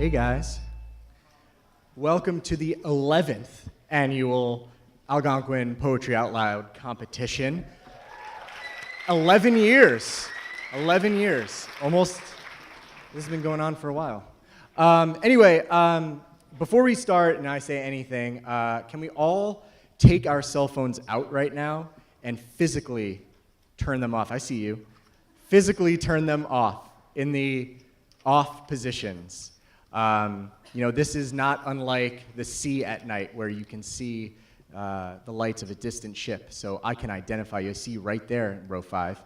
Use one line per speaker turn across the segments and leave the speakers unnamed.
Hey guys, welcome to the 11th annual Algonquin Poetry Out Loud competition. 11 years, almost, this has been going on for a while. Before we start and I say anything, can we all take our cell phones out right now and physically turn them off? I see you. Physically turn them off in the off positions. This is not unlike the sea at night where you can see the lights of a distant ship. So I can identify you. I see you right there in row 5.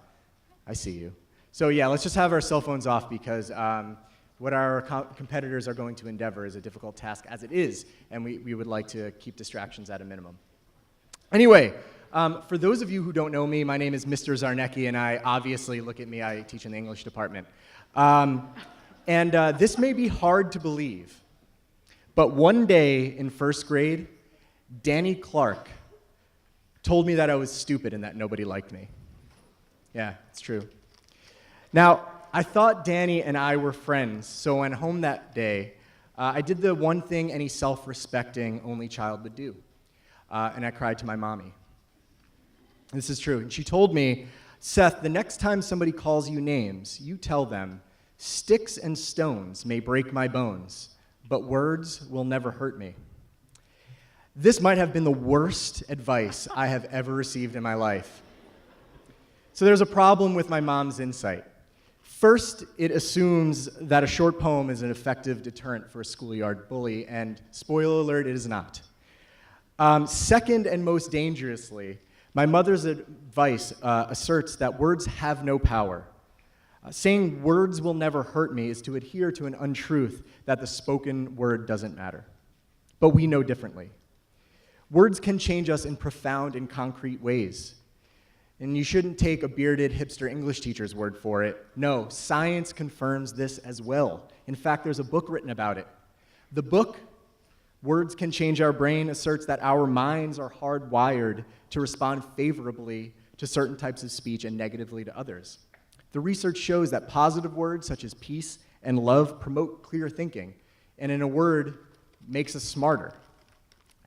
I see you. So yeah, let's just have our cell phones off because what our competitors are going to endeavor is a difficult task as it is, and we would like to keep distractions at a minimum. Anyway, for those of you who don't know me, my name is Mr. Zarnecki, and look at me, I teach in the English department. This may be hard to believe, but one day in first grade, Danny Clark told me that I was stupid and that nobody liked me. Yeah, it's true. Now, I thought Danny and I were friends, so when home that day, I did the one thing any self-respecting only child would do, and I cried to my mommy. This is true, and she told me, Seth, the next time somebody calls you names, you tell them, sticks and stones may break my bones, but words will never hurt me. This might have been the worst advice I have ever received in my life. So there's a problem with my mom's insight. First, it assumes that a short poem is an effective deterrent for a schoolyard bully, and spoiler alert, it is not. Second, and most dangerously, my mother's advice asserts that words have no power. Saying words will never hurt me is to adhere to an untruth that the spoken word doesn't matter. But we know differently. Words can change us in profound and concrete ways. And you shouldn't take a bearded hipster English teacher's word for it. No, science confirms this as well. In fact, there's a book written about it. The book, Words Can Change Our Brain, asserts that our minds are hardwired to respond favorably to certain types of speech and negatively to others. The research shows that positive words such as peace and love promote clear thinking, and in a word, makes us smarter.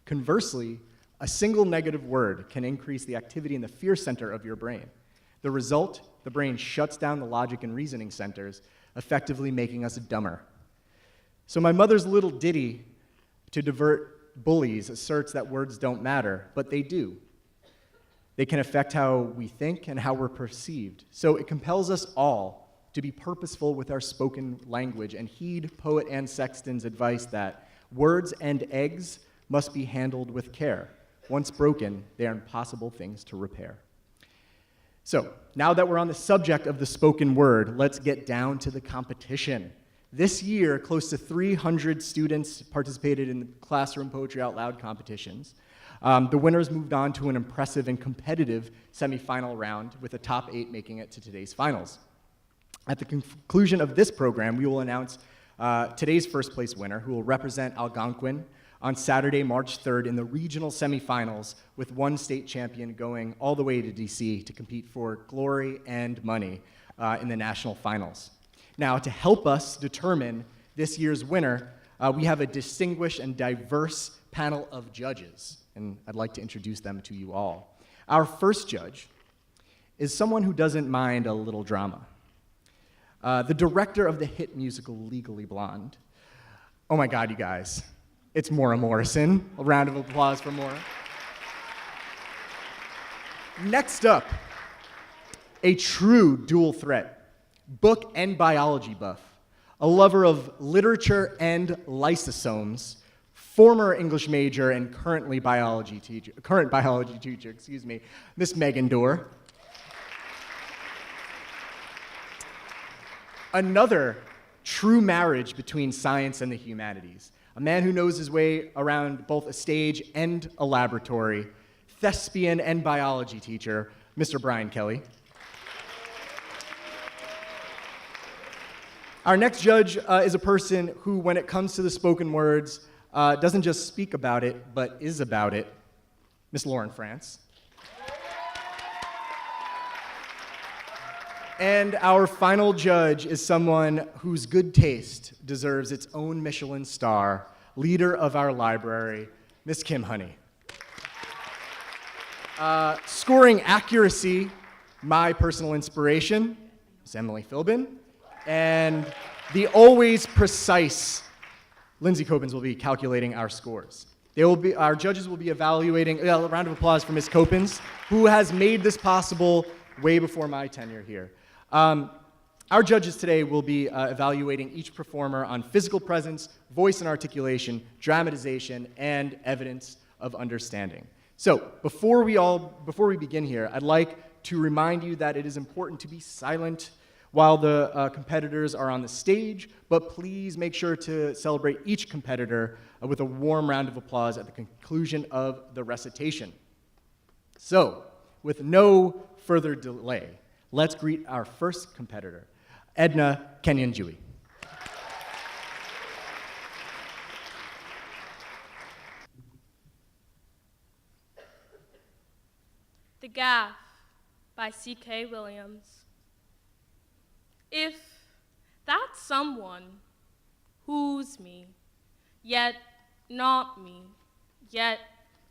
Conversely, a single negative word can increase the activity in the fear center of your brain. The result, the brain shuts down the logic and reasoning centers, effectively making us dumber. So my mother's little ditty to divert bullies asserts that words don't matter, but they do. They can affect how we think and how we're perceived. So it compels us all to be purposeful with our spoken language and heed poet Anne Sexton's advice that words and eggs must be handled with care. Once broken, they are impossible things to repair. So now that we're on the subject of the spoken word, let's get down to the competition. This year, close to 300 students participated in the classroom Poetry Out Loud competitions. The winners moved on to an impressive and competitive semifinal round, with the top 8 making it to today's finals. At the conclusion of this program, we will announce today's first place winner, who will represent Algonquin on Saturday, March 3rd in the regional semifinals, with one state champion going all the way to DC to compete for glory and money in the national finals. Now, to help us determine this year's winner, we have a distinguished and diverse panel of judges, and I'd like to introduce them to you all. Our first judge is someone who doesn't mind a little drama. The director of the hit musical Legally Blonde. Oh my God, you guys. It's Maura Morrison. A round of applause for Maura. Next up, a true dual threat, book and biology buff, a lover of literature and lysosomes, former English major and current biology teacher, Miss Megan Dorr. Another true marriage between science and the humanities. A man who knows his way around both a stage and a laboratory, thespian and biology teacher, Mr. Brian Kelly. Our next judge is a person who, when it comes to the spoken words, doesn't just speak about it, but is about it, Miss Lauren France. And our final judge is someone whose good taste deserves its own Michelin star, leader of our library, Miss Kim Honey. Scoring accuracy, my personal inspiration, Miss Emily Philbin. And the always precise Lindsay Copens will be calculating our scores. Our judges will be evaluating, a round of applause for Miss Copens, who has made this possible way before my tenure here. Our judges today will be evaluating each performer on physical presence, voice and articulation, dramatization, and evidence of understanding. So before we begin here, I'd like to remind you that it is important to be silent while the competitors are on the stage, but please make sure to celebrate each competitor with a warm round of applause at the conclusion of the recitation. So, with no further delay, let's greet our first competitor, Edna Kenyon-Dewey.
The Gaff by C.K. Williams. If that someone who's me, yet not me, yet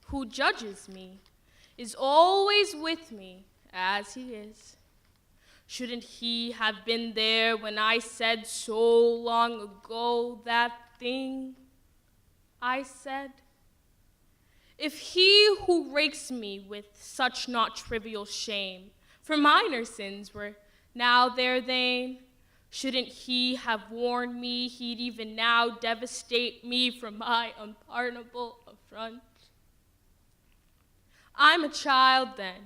who judges me, is always with me as he is, shouldn't he have been there when I said so long ago that thing I said? If he who rakes me with such not trivial shame for minor sins were now their thane, shouldn't he have warned me he'd even now devastate me from my unpardonable affront? I'm a child then,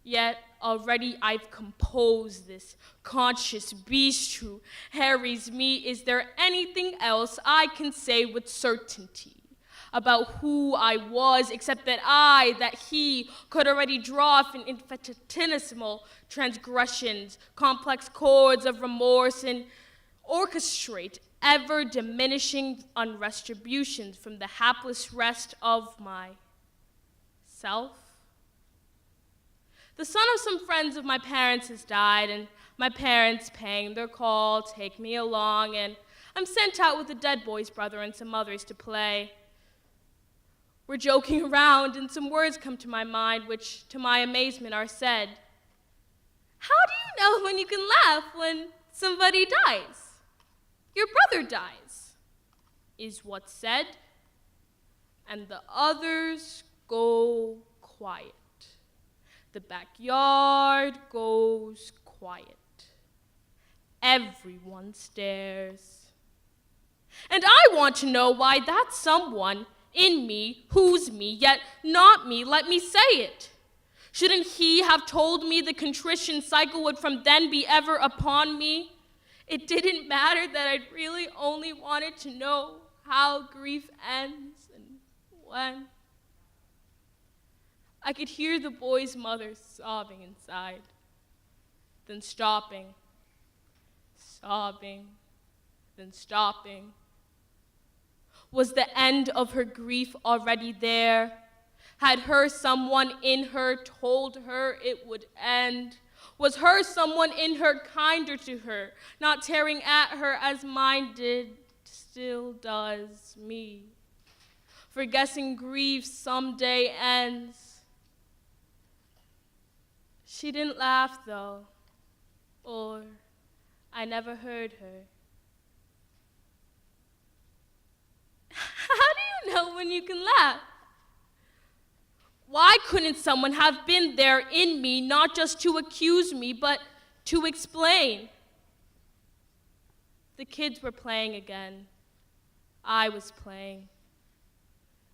yet already I've composed this conscious beast who harries me. Is there anything else I can say with certainty about who I was, except that he could already draw from infinitesimal transgressions, complex chords of remorse, and orchestrate ever-diminishing unretributions from the hapless rest of myself? The son of some friends of my parents has died, and my parents, paying their call, take me along, and I'm sent out with the dead boy's brother and some others to play. We're joking around, and some words come to my mind, which, to my amazement, are said. How do you know when you can laugh when somebody dies? Your brother dies, is what's said, and the others go quiet. The backyard goes quiet. Everyone stares. And I want to know why that someone in me, who's me, yet not me, let me say it. Shouldn't he have told me the contrition cycle would from then be ever upon me? It didn't matter that I'd really only wanted to know how grief ends and when. I could hear the boy's mother sobbing inside, then stopping, sobbing, then stopping. Was the end of her grief already there? Had her someone in her told her it would end? Was her someone in her kinder to her, not tearing at her as mine did, still does me? For guessing grief someday ends. She didn't laugh though, or I never heard her. How do you know when you can laugh? Why couldn't someone have been there in me, not just to accuse me, but to explain? The kids were playing again. I was playing.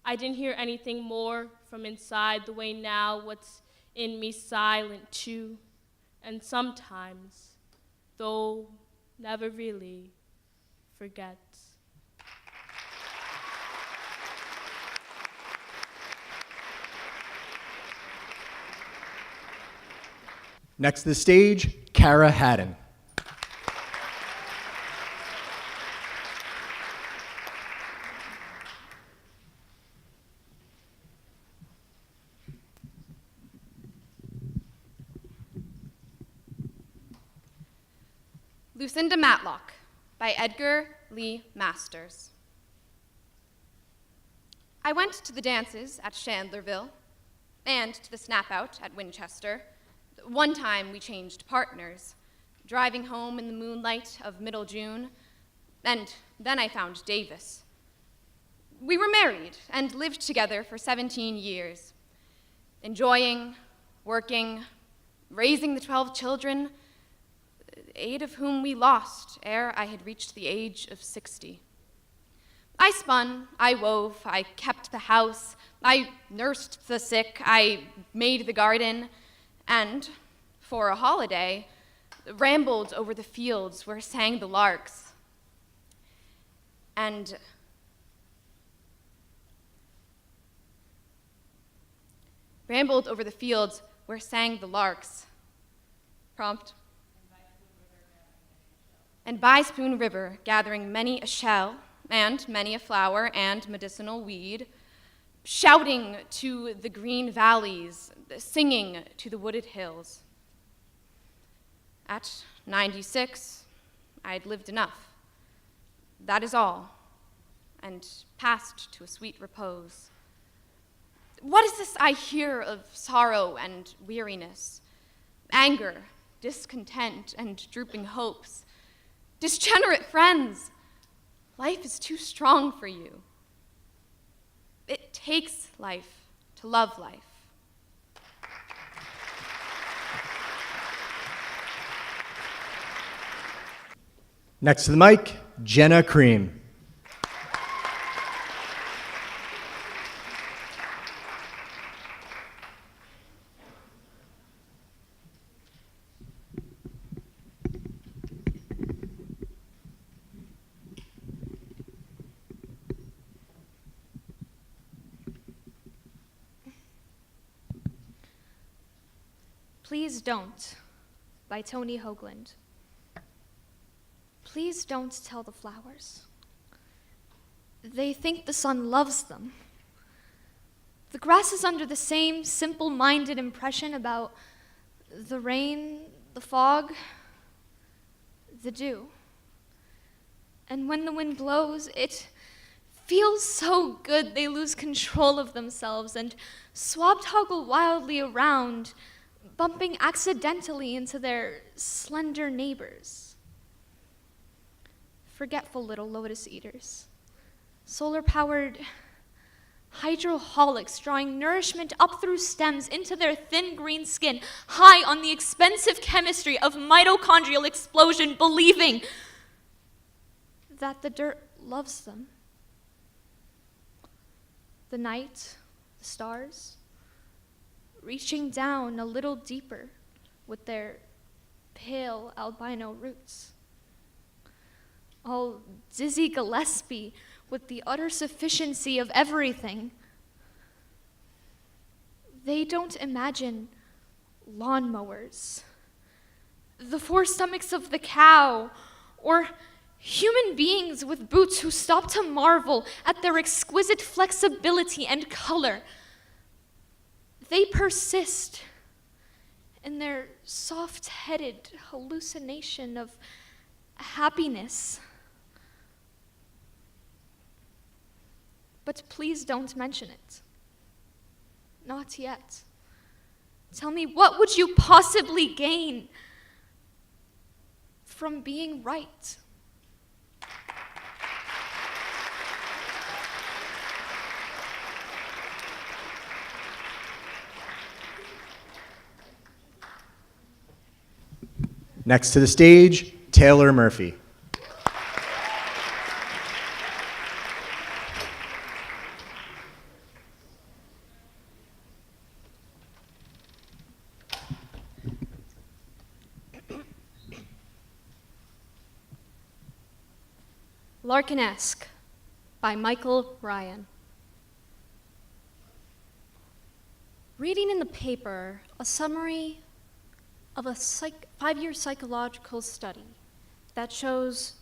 I didn't hear anything more from inside, the way now what's in me silent too, and sometimes, though never really, forgets.
Next to the stage, Kara Haddon.
Lucinda Matlock by Edgar Lee Masters. I went to the dances at Chandlerville and to the snap out at Winchester. One time we changed partners, driving home in the moonlight of middle June, and then I found Davis. We were married and lived together for 17 years, enjoying, working, raising the 12 children, 8 of whom we lost ere I had reached the age of 60. I spun, I wove, I kept the house, I nursed the sick, I made the garden, and, for a holiday, rambled over the fields where sang the larks. And rambled over the fields where sang the larks. Prompt. And by Spoon River, gathering many a shell, and many a flower and medicinal weed, shouting to the green valleys, singing to the wooded hills. At 96, I'd lived enough. That is all, and passed to a sweet repose. What is this I hear of sorrow and weariness, anger, discontent, and drooping hopes? Disgenerate friends, life is too strong for you. It takes life to love life.
Next to the mic, Jenna Cream.
Please Don't, by Tony Hoagland. Please don't tell the flowers. They think the sun loves them. The grass is under the same simple-minded impression about the rain, the fog, the dew. And when the wind blows, it feels so good they lose control of themselves and swab-toggle wildly around, bumping accidentally into their slender neighbors. Forgetful little lotus eaters, solar-powered hydroholics drawing nourishment up through stems into their thin green skin, high on the expensive chemistry of mitochondrial explosion, believing that the dirt loves them. The night, the stars, reaching down a little deeper with their pale albino roots. Oh, Dizzy Gillespie with the utter sufficiency of everything. They don't imagine lawnmowers, the four stomachs of the cow, or human beings with boots who stop to marvel at their exquisite flexibility and color. They persist in their soft-headed hallucination of happiness. But please don't mention it. Not yet. Tell me, what would you possibly gain from being right?
Next to the stage, Taylor Murphy.
Larkinesque by Michael Ryan. Reading in the paper a summary of a 5-year psychological study that shows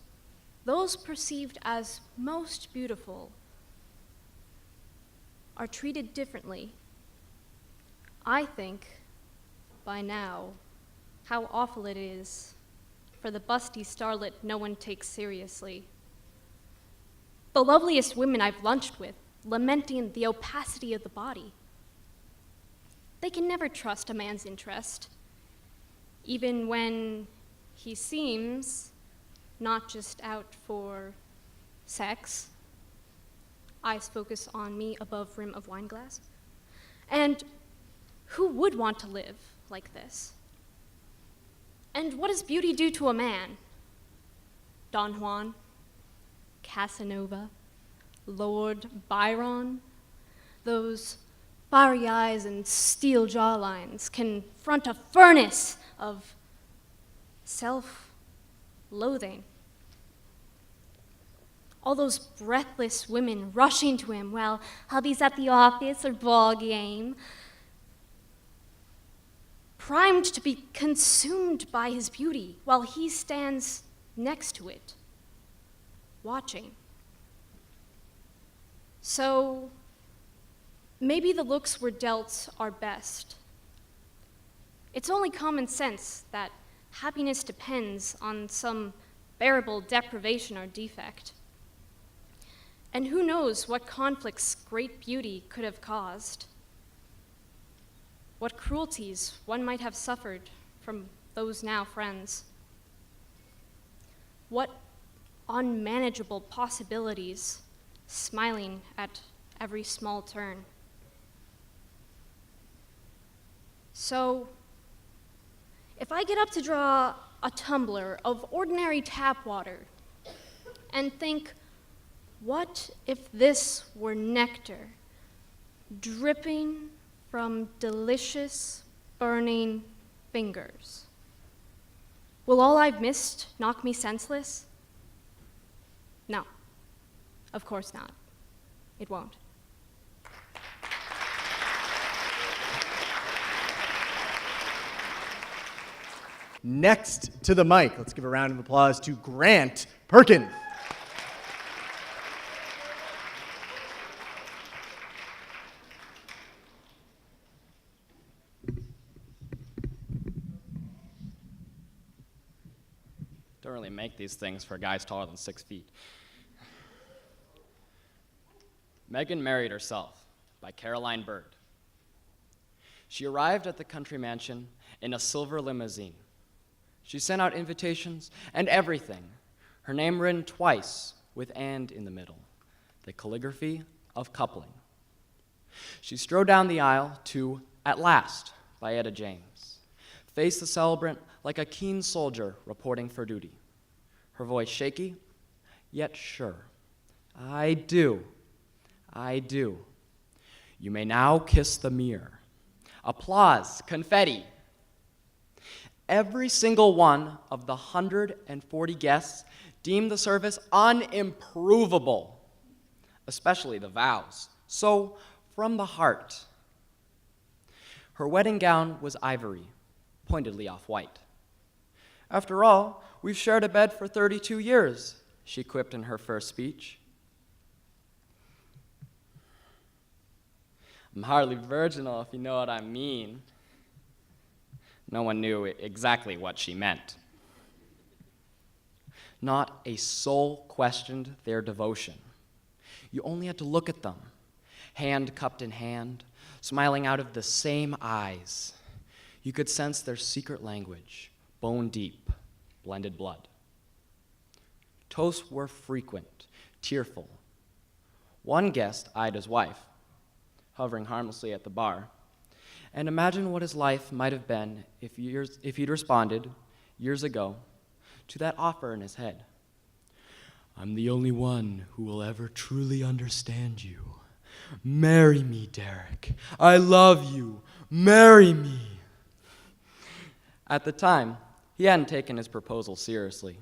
those perceived as most beautiful are treated differently, I think by now how awful it is
for the busty starlet no one takes seriously. The loveliest women I've lunched with, lamenting the opacity of the body. They can never trust a man's interest, even when he seems not just out for sex. Eyes focus on me above rim of wine glass. And who would want to live like this? And what does beauty do to a man? Don Juan, Casanova, Lord Byron, those fiery eyes and steel jawlines confront a furnace of self-loathing. All those breathless women rushing to him while hubby's at the office or ball game, primed to be consumed by his beauty while he stands next to it, watching. So maybe the looks we're dealt are best. It's only common sense that happiness depends on some bearable deprivation or defect. And who knows what conflicts great beauty could have caused? What cruelties one might have suffered from those now friends? What unmanageable possibilities smiling at every small turn? So, if I get up to draw a tumbler of ordinary tap water and think, what if this were nectar, dripping from delicious, burning fingers? Will all I've missed knock me senseless? No, of course not. It won't.
Next to the mic, let's give a round of applause to Grant Perkin.
Don't really make these things for guys taller than 6 feet. Megan Married Herself by Caroline Bird. She arrived at the country mansion in a silver limousine. She sent out invitations and everything. Her name written twice with "and" in the middle. The calligraphy of coupling. She strode down the aisle to "At Last" by Etta James. Faced the celebrant like a keen soldier reporting for duty. Her voice shaky, yet sure. I do. You may now kiss the mirror. Applause, confetti. Every single one of the 140 guests deemed the service unimprovable, especially the vows. So, from the heart. Her wedding gown was ivory, pointedly off-white. After all, we've shared a bed for 32 years, she quipped in her first speech. I'm hardly virginal, if you know what I mean. No one knew exactly what she meant. Not a soul questioned their devotion. You only had to look at them, hand cupped in hand, smiling out of the same eyes. You could sense their secret language, bone deep, blended blood. Toasts were frequent, tearful. One guest eyed his wife, hovering harmlessly at the bar, and imagined what his life might have been if he'd responded, years ago, to that offer in his head. I'm the only one who will ever truly understand you. Marry me, Derek. I love you. Marry me. At the time, he hadn't taken his proposal seriously.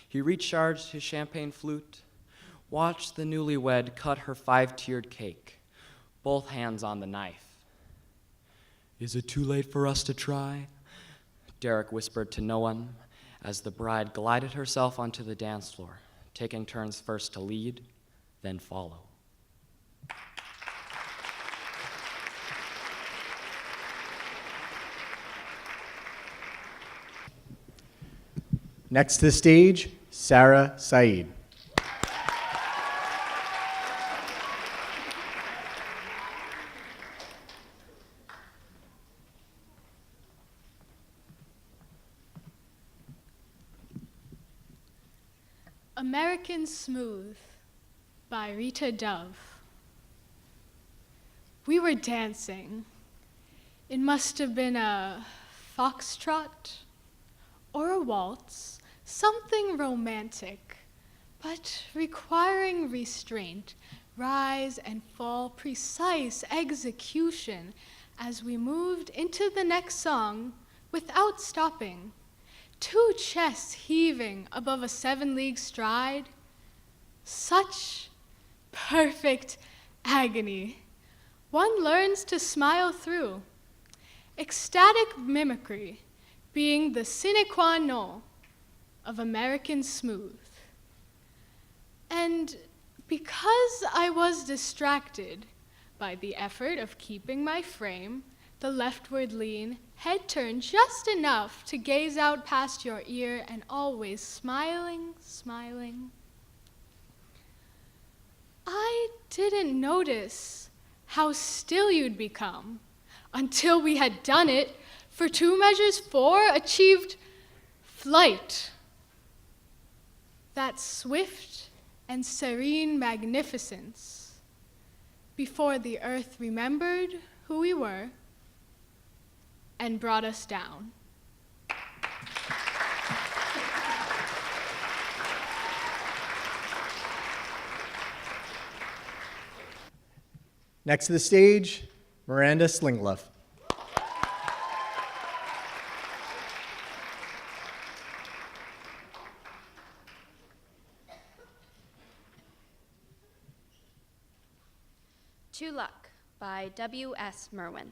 He recharged his champagne flute, watched the newlywed cut her 5-tiered cake, both hands on the knife. Is it too late for us to try? Derek whispered to no one as the bride glided herself onto the dance floor, taking turns first to lead, then follow.
Next to the stage, Sarah Saeed.
American Smooth by Rita Dove. We were dancing. It must have been a foxtrot or a waltz, something romantic, but requiring restraint, rise and fall, precise execution as we moved into the next song without stopping. 2 chests heaving above a 7-league stride. Such perfect agony. One learns to smile through. Ecstatic mimicry being the sine qua non of American Smooth. And because I was distracted by the effort of keeping my frame, the leftward lean, head turned just enough to gaze out past your ear and always smiling, smiling. I didn't notice how still you'd become until we had done it for 2 measures 4, achieved flight. That swift and serene magnificence before the earth remembered who we were and brought us down.
Next to the stage, Miranda Slingluff.
To Luck by W.S. Merwin.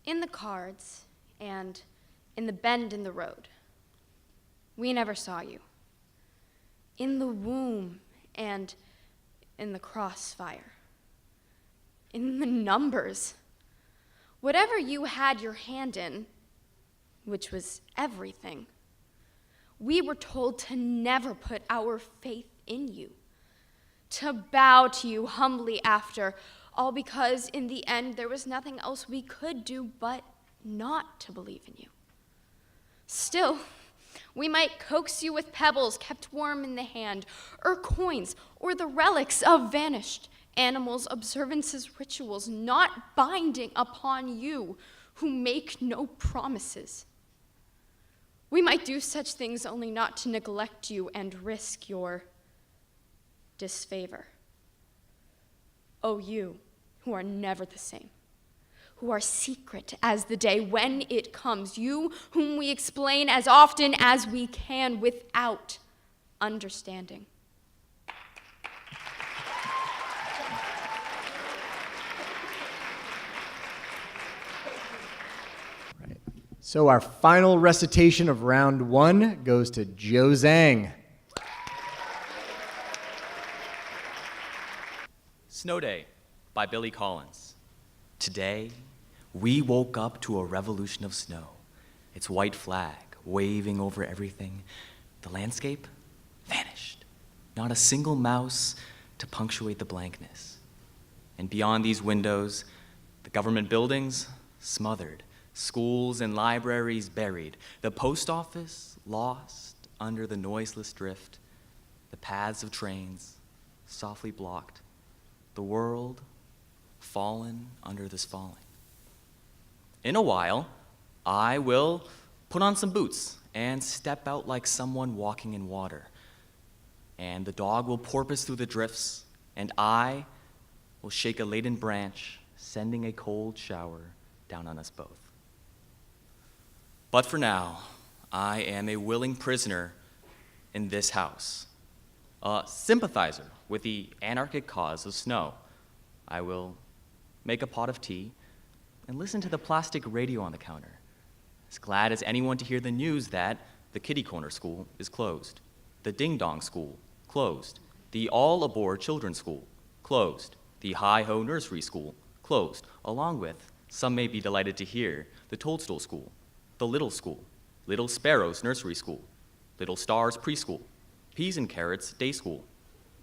In the cards and in the bend in the road, we never saw you. In the womb and in the crossfire. In the numbers. Whatever you had your hand in, which was everything, we were told to never put our faith in you, to bow to you humbly after, all because in the end there was nothing else we could do but not to believe in you. Still, we might coax you with pebbles kept warm in the hand, or coins, or the relics of vanished animals, observances, rituals, not binding upon you who make no promises. We might do such things only not to neglect you and risk your disfavor. Oh, you who are never the same, who are secret as the day when it comes, you whom we explain as often as we can without understanding.
Right. So our final recitation of round 1 goes to Joe Zhang.
Snow Day by Billy Collins. Today, we woke up to a revolution of snow, its white flag waving over everything. The landscape vanished. Not a single mouse to punctuate the blankness. And beyond these windows, the government buildings smothered, schools and libraries buried, the post office lost under the noiseless drift, the paths of trains softly blocked, the world fallen under this falling. In a while, I will put on some boots and step out like someone walking in water. And the dog will porpoise through the drifts, and I will shake a laden branch, sending a cold shower down on us both. But for now, I am a willing prisoner in this house, a sympathizer with the anarchic cause of snow. I will make a pot of tea and listen to the plastic radio on the counter, as glad as anyone to hear the news that the Kitty Corner School is closed, the Ding Dong School closed, the All Aboard Children's School closed, the Hi Ho Nursery School closed, along with, some may be delighted to hear, the Toadstool School, the Little School, Little Sparrows Nursery School, Little Stars Preschool, Peas and Carrots Day School,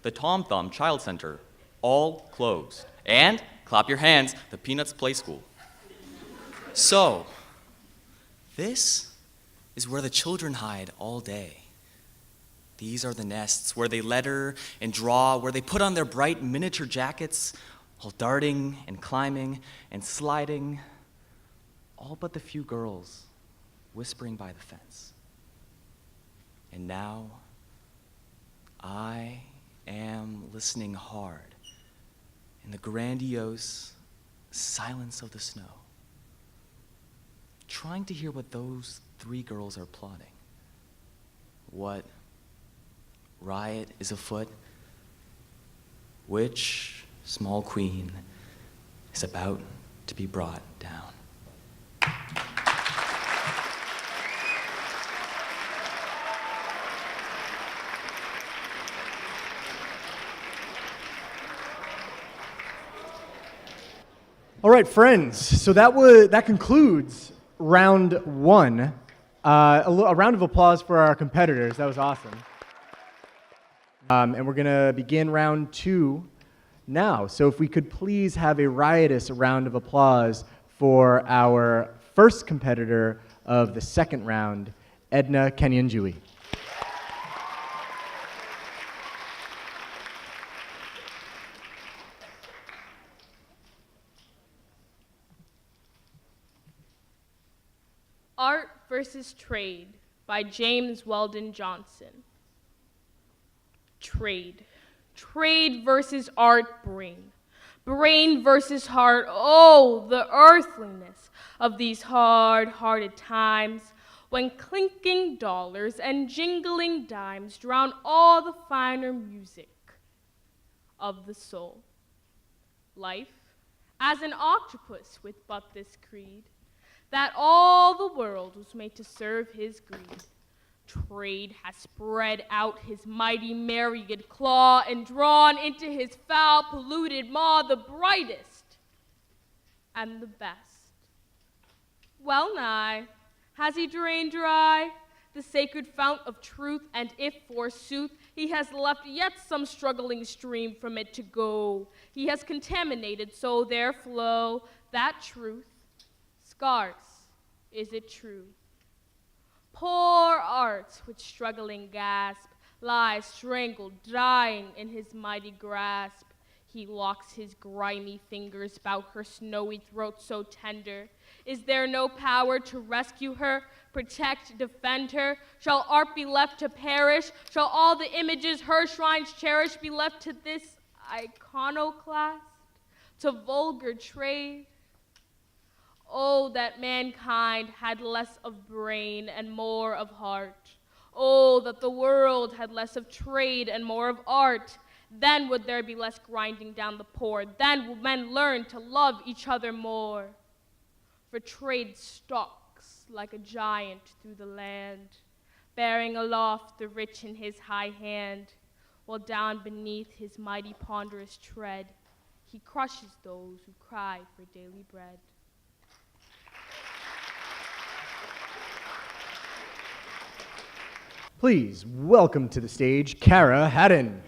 the Tom Thumb Child Center, all closed. And, clap your hands, the Peanuts Play School. So, this is where the children hide all day. These are the nests where they letter and draw, where they put on their bright miniature jackets, all darting and climbing and sliding, all but the few girls whispering by the fence. And now, I am listening hard in the grandiose silence of the snow, trying to hear what those three girls are plotting. What riot is afoot? Which small queen is about to be brought down?
All right, friends. So that concludes round one. A round of applause for our competitors. That was awesome. And we're going to begin round two now. So if we could please have a riotous round of applause for our first competitor of the second round, Edna Kenyanjui.
Art versus Trade by James Weldon Johnson. Trade. Trade versus art brain. Brain versus heart. Oh, the earthliness of these hard-hearted times when clinking dollars and jingling dimes drown all the finer music of the soul. Life as an octopus with but this creed, that all the world was made to serve his greed. Trade has spread out his mighty myriad claw and drawn into his foul, polluted maw the brightest and the best. Well nigh has he drained dry the sacred fount of truth, and if forsooth he has left yet some struggling stream from it to go, he has contaminated so there flow that truth. Scarce is it true. Poor art, with struggling gasp, lies strangled, dying in his mighty grasp. He locks his grimy fingers about her snowy throat so tender. Is there no power to rescue her, protect, defend her? Shall art be left to perish? Shall all the images her shrines cherish be left to this iconoclast, to vulgar trade? Oh, that mankind had less of brain and more of heart. Oh, that the world had less of trade and more of art. Then would there be less grinding down the poor. Then would men learn to love each other more. For trade stalks like a giant through the land, bearing aloft the rich in his high hand, while down beneath his mighty ponderous tread, he crushes those who cry for daily bread.
Please welcome to the stage Kara Haddon.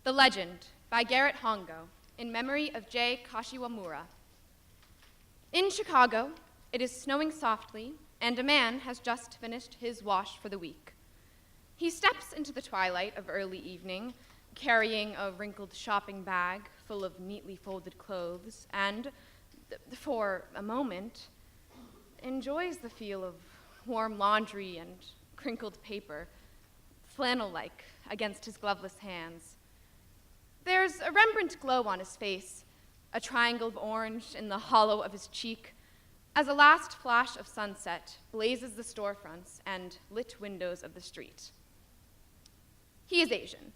The Legend by Garrett Hongo, in memory of J. Kashiwamura. In Chicago, it is snowing softly, and a man has just finished his wash for the week. He steps into the twilight of early evening, carrying a wrinkled shopping bag full of neatly folded clothes, and, for a moment, enjoys the feel of warm laundry and crinkled paper, flannel-like against his gloveless hands. There's a Rembrandt glow on his face, a triangle of orange in the hollow of his cheek, as a last flash of sunset blazes the storefronts and lit windows of the street. He is Asian,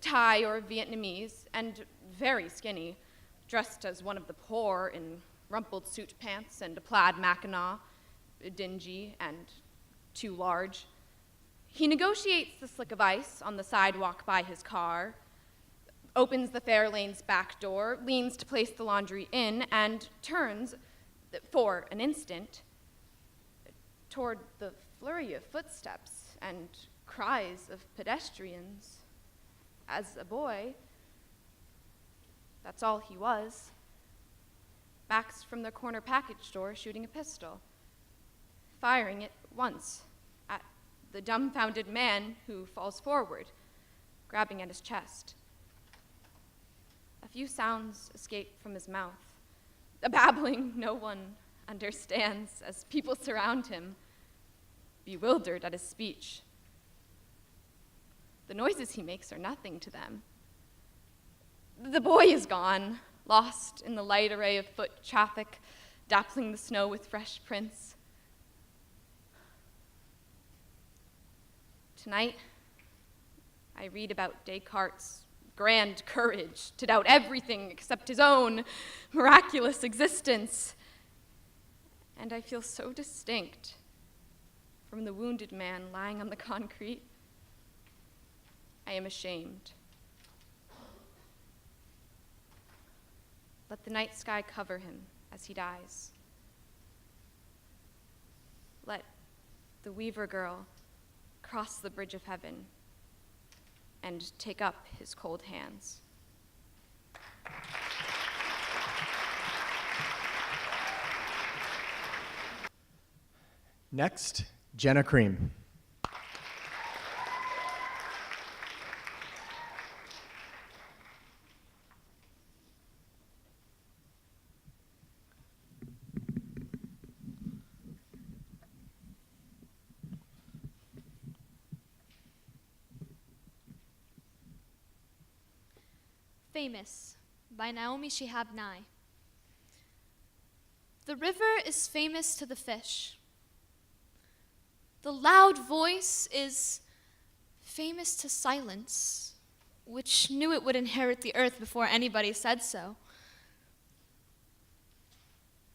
Thai or Vietnamese, and very skinny, dressed as one of the poor in rumpled suit pants and a plaid mackinaw, dingy and too large. He negotiates the slick of ice on the sidewalk by his car, opens the Fairlane's back door, leans to place the laundry in, and turns, for an instant, toward the flurry of footsteps and cries of pedestrians. As a boy, that's all he was. Backs from the corner package store shooting a pistol, firing it once at the dumbfounded man who falls forward, grabbing at his chest. A few sounds escape from his mouth, a babbling no one understands as people surround him, bewildered at his speech. The noises he makes are nothing to them. The boy is gone, lost in the light array of foot traffic, dappling the snow with fresh prints. Tonight, I read about Descartes' grand courage to doubt everything except his own miraculous existence. And I feel so distinct from the wounded man lying on the concrete. I am ashamed. Let the night sky cover him as he dies. Let the weaver girl cross the bridge of heaven and take up his cold hands.
Next, Jenna Cream.
Famous by Naomi Shihab Nye. The river is famous to the fish. The loud voice is famous to silence, which knew it would inherit the earth before anybody said so.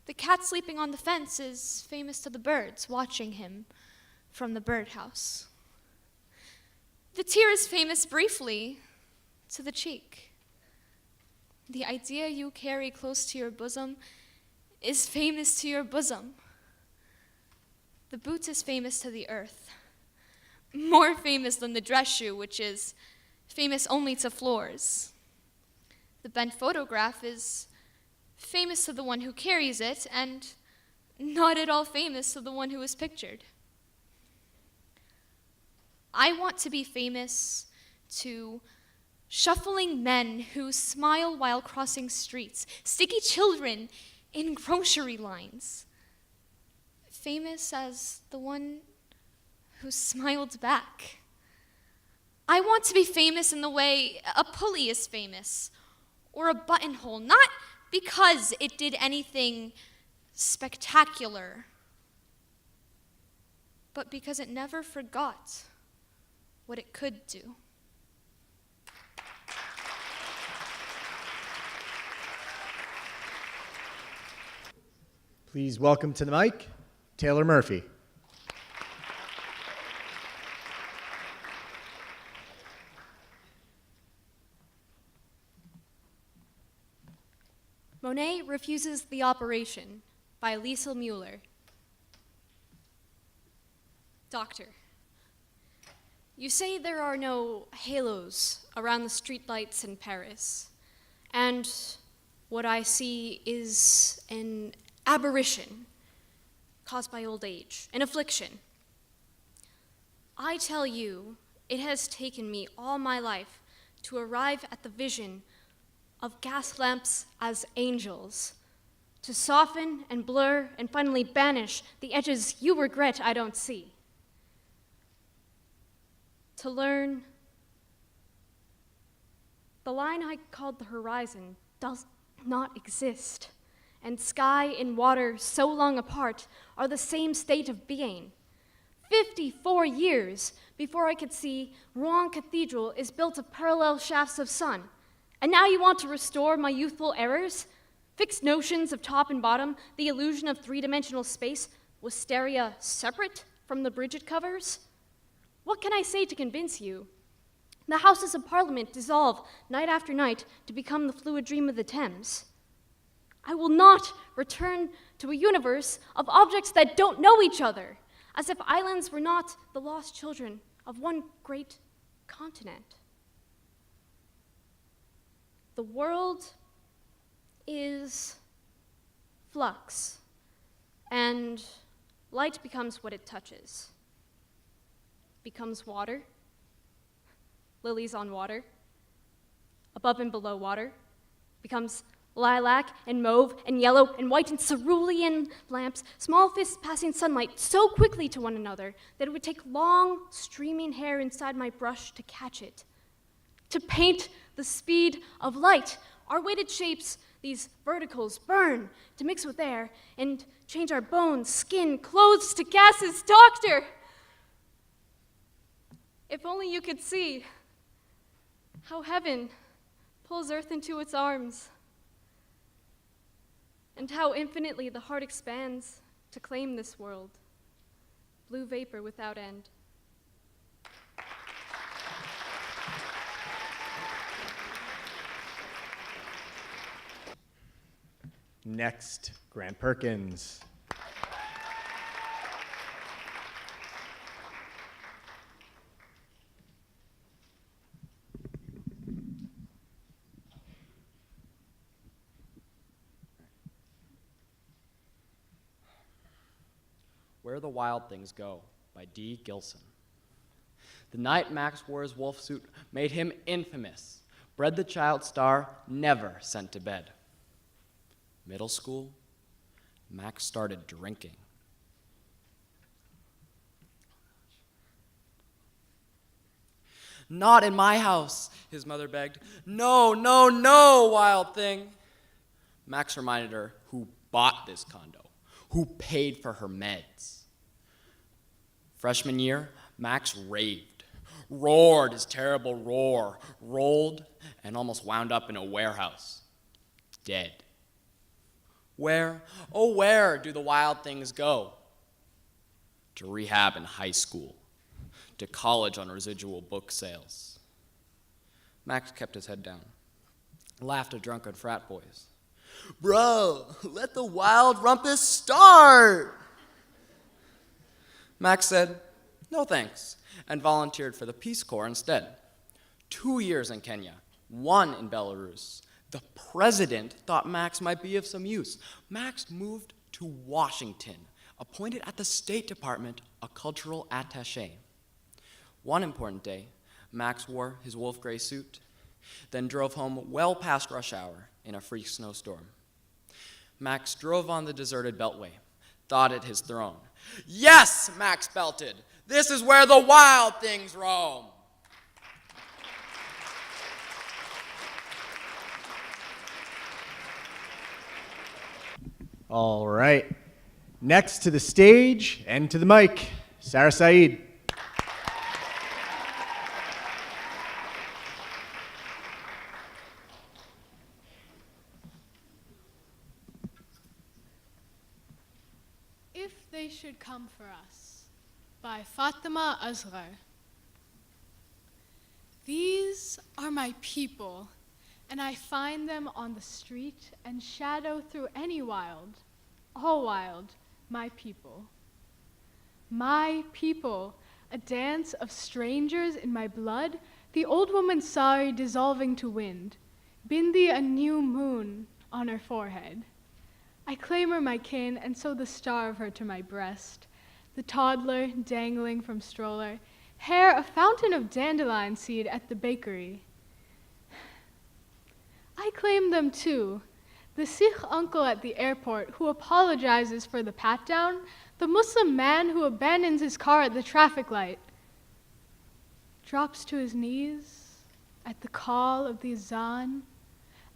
The cat sleeping on the fence is famous to the birds watching him from the birdhouse. The tear is famous briefly to the cheek. The idea you carry close to your bosom is famous to your bosom. The boot is famous to the earth, more famous than the dress shoe, which is famous only to floors. The bent photograph is famous to the one who carries it, and not at all famous to the one who is pictured. I want to be famous to shuffling men who smile while crossing streets, sticky children in grocery lines, famous as the one who smiled back. I want to be famous in the way a pulley is famous, or a buttonhole, not because it did anything spectacular, but because it never forgot what it could do.
Please welcome to the mic, Taylor Murphy.
Monet Refuses the Operation by Liesl Mueller. Doctor, you say there are no halos around the streetlights in Paris, and what I see is an aberration caused by old age, an affliction. I tell you, it has taken me all my life to arrive at the vision of gas lamps as angels, to soften and blur and finally banish the edges you regret I don't see. To learn the line I called the horizon does not exist, and sky and water so long apart are the same state of being. 54 years before I could see Rouen Cathedral is built of parallel shafts of sun. And now you want to restore my youthful errors? Fixed notions of top and bottom, the illusion of three-dimensional space, wisteria separate from the bridge it covers? What can I say to convince you? The Houses of Parliament dissolve night after night to become the fluid dream of the Thames. I will not return to a universe of objects that don't know each other, as if islands were not the lost children of one great continent. The world is flux, and light becomes what it touches. Becomes water, lilies on water, above and below water, becomes lilac and mauve and yellow and white and cerulean lamps, small fists passing sunlight so quickly to one another that it would take long, streaming hair inside my brush to catch it. To paint the speed of light, our weighted shapes, these verticals, burn to mix with air and change our bones, skin, clothes to gases. Doctor! If only you could see how heaven pulls earth into its arms, and how infinitely the heart expands to claim this world, blue vapor without end.
Next, Grant Perkins.
Where the Wild Things Go by D. Gilson. The night Max wore his wolf suit made him infamous. Bred the child star, never sent to bed. Middle school, Max started drinking. Not in my house, his mother begged. No, no, no, Wild Thing. Max reminded her who bought this condo, who paid for her meds. Freshman year, Max raved, roared his terrible roar, rolled, and almost wound up in a warehouse, dead. Where, oh where do the wild things go? To rehab in high school, to college on residual book sales. Max kept his head down, laughed at drunken frat boys. Bro, let the wild rumpus start! Max said, no thanks, and volunteered for the Peace Corps instead. 2 years in Kenya, 1 in Belarus. The president thought Max might be of some use. Max moved to Washington, appointed at the State Department a cultural attaché. One important day, Max wore his wolf gray suit, then drove home well past rush hour in a freak snowstorm. Max drove on the deserted beltway, thought it his throne. Yes, Max belted, this is where the wild things roam.
All right. Next to the stage and to the mic, Sarah Saeed.
If They Should Come For Us by Fatima Asghar. These are my people, and I find them on the street and shadow through any wild, all wild, my people. My people, a dance of strangers in my blood, the old woman's sari dissolving to wind, bindi a new moon on her forehead. I claim her my kin and sew the star of her to my breast, the toddler dangling from stroller, hair a fountain of dandelion seed at the bakery. I claim them too, the Sikh uncle at the airport who apologizes for the pat-down, the Muslim man who abandons his car at the traffic light, drops to his knees at the call of the azan,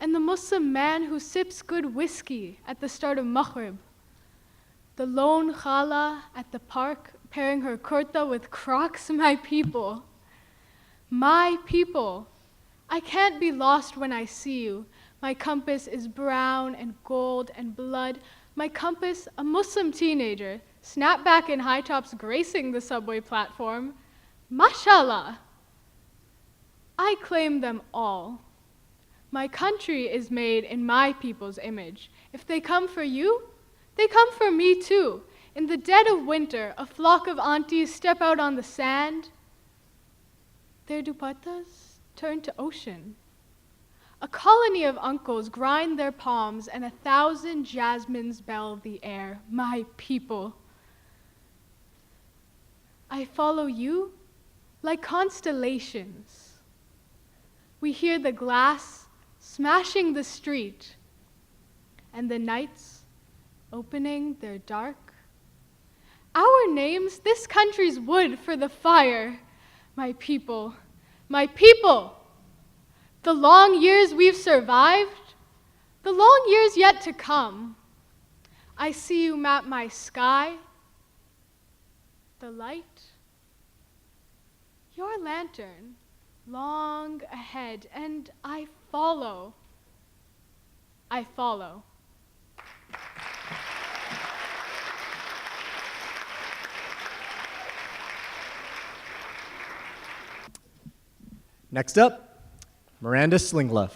and the Muslim man who sips good whiskey at the start of Maghrib, the lone khala at the park pairing her kurta with Crocs, my people. My people. I can't be lost when I see you. My compass is brown and gold and blood. My compass, a Muslim teenager, snapback and high tops gracing the subway platform. Mashallah! I claim them all. My country is made in my people's image. If they come for you, they come for me too. In the dead of winter, a flock of aunties step out on the sand. Their dupattas turn to ocean. A colony of uncles grind their palms, and 1,000 jasmines bell the air. My people. I follow you like constellations. We hear the glass smashing the street, and the nights opening their dark. Our names, this country's wood for the fire. My people, my people. The long years we've survived, the long years yet to come. I see you map my sky, the light, your lantern, long ahead, and I follow. I follow.
Next up, Miranda Slingluff.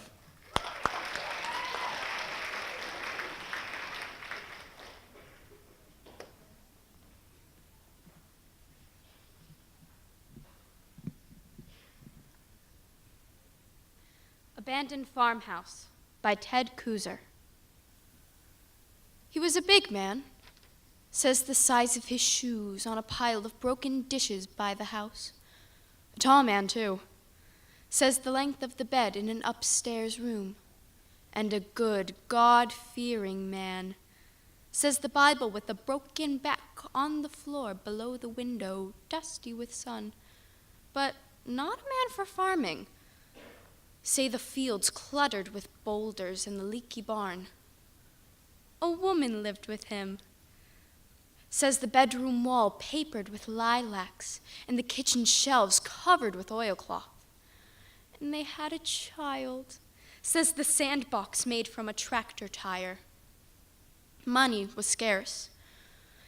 Abandoned Farmhouse by Ted Kooser. He was a big man, says the size of his shoes on a pile of broken dishes by the house. A tall man, too, says the length of the bed in an upstairs room. And a good, God-fearing man, says the Bible with a broken back on the floor below the window, dusty with sun. But not a man for farming. Say the fields cluttered with boulders and the leaky barn. A woman lived with him. Says the bedroom wall papered with lilacs and the kitchen shelves covered with oilcloth. And they had a child, says the sandbox made from a tractor tire. Money was scarce.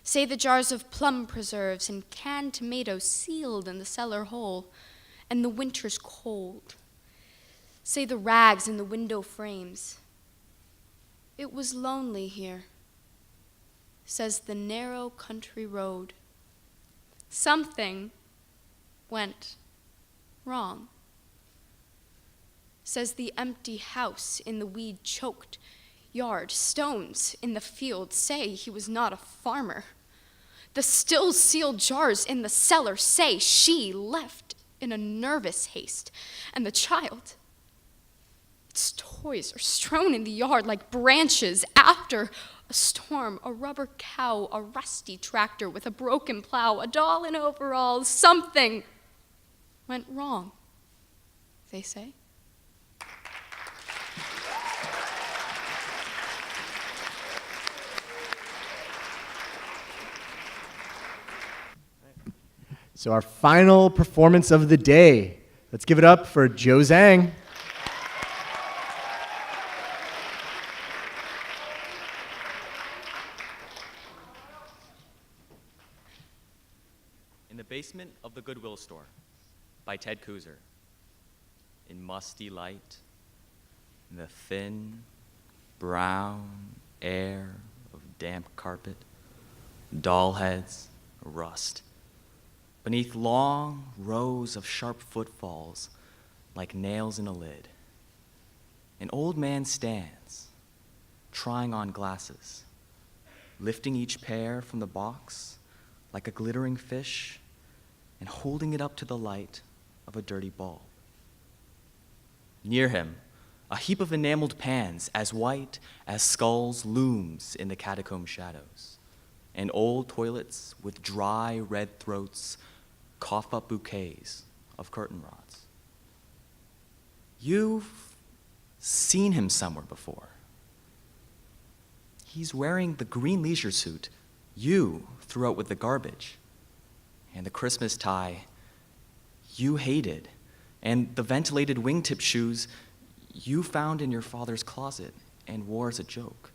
Say the jars of plum preserves and canned tomatoes sealed in the cellar hole, and the winter's cold. Say the rags in the window frames. It was lonely here, says the narrow country road. Something went wrong, says the empty house in the weed-choked yard. Stones in the field say he was not a farmer. The still sealed jars in the cellar say she left in a nervous haste, and the child, its toys are strewn in the yard like branches after a storm, a rubber cow, a rusty tractor with a broken plow, a doll in overalls. Something went wrong, they say.
So our final performance of the day. Let's give it up for Joe Zhang.
In the Basement of the Goodwill Store by Ted Kooser. In musty light, in the thin, brown air of damp carpet, doll heads, rust. Beneath long rows of sharp footfalls, like nails in a lid, an old man stands, trying on glasses, lifting each pair from the box like a glittering fish and holding it up to the light of a dirty bulb. Near him, a heap of enameled pans as white as skulls looms in the catacomb shadows, and old toilets with dry red throats cough up bouquets of curtain rods. You've seen him somewhere before. He's wearing the green leisure suit you threw out with the garbage, and the Christmas tie you hated, and the ventilated wingtip shoes you found in your father's closet and wore as a joke,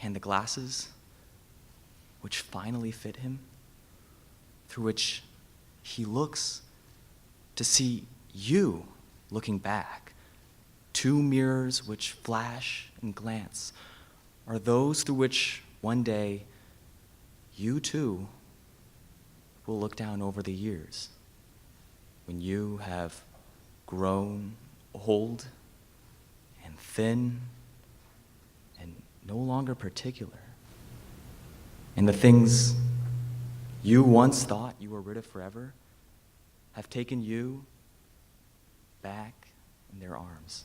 and the glasses which finally fit him, through which he looks to see you looking back. Two mirrors which flash and glance are those through which one day you too will look down over the years when you have grown old and thin and no longer particular. And the things you once thought you were rid of forever have taken you back in their arms.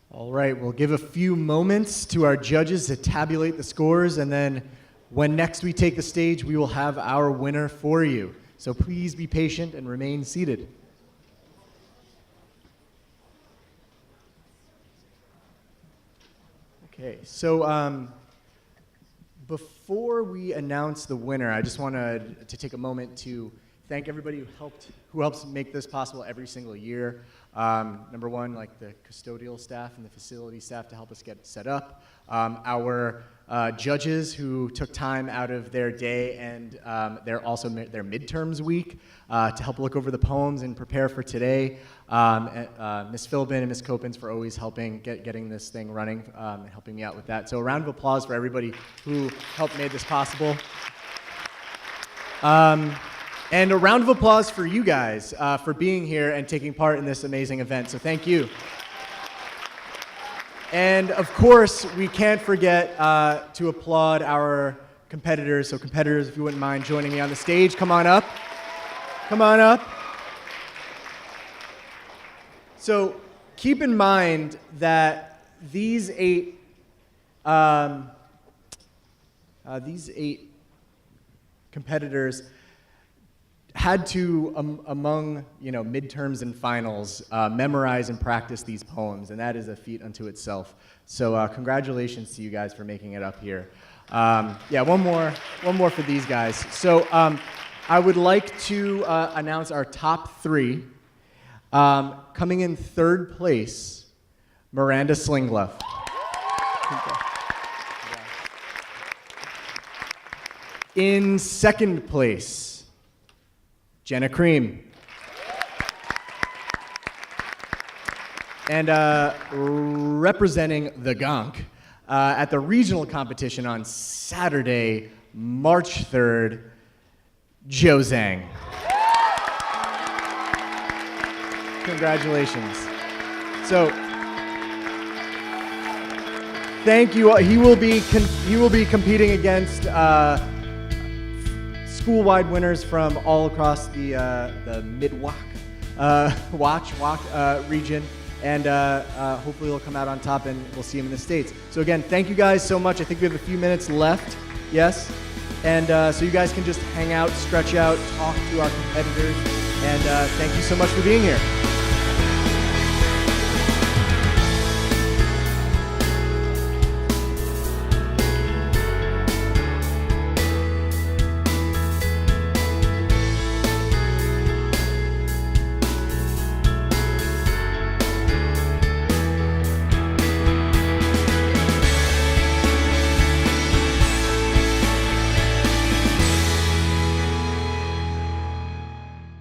All right, we'll give a few moments to our judges to tabulate the scores, and then when next we take the stage, we will have our winner for you. So please be patient and remain seated. Okay, so before we announce the winner, I just wanted to take a moment to thank everybody who helps make this possible every single year. Number one, like the custodial staff and the facility staff to help us get set up. Our judges who took time out of their day and their midterms week to help look over the poems and prepare for today. Ms. Philbin and Ms. Copens for always helping getting this thing running and helping me out with that. So a round of applause for everybody who helped make this possible. And a round of applause for you guys for being here and taking part in this amazing event. So thank you. And of course, we can't forget to applaud our competitors. So competitors, if you wouldn't mind joining me on the stage, come on up. Come on up. So keep in mind that these eight competitors had to, among midterms and finals, memorize and practice these poems, and that is a feat unto itself. So congratulations to you guys for making it up here. Yeah, one more for these guys. So I would like to announce our top three. Coming in third place, Miranda Slingluff. In second place, Jenna Cream. And representing the Gonk at the regional competition on Saturday, March 3rd, Joe Zhang. Congratulations. So, thank you. He will be competing against school-wide winners from all across the Mid-Wak region, and hopefully he'll come out on top, and we'll see him in the States. So again, thank you guys so much. I think we have a few minutes left. Yes, and so you guys can just hang out, stretch out, talk to our competitors, and thank you so much for being here.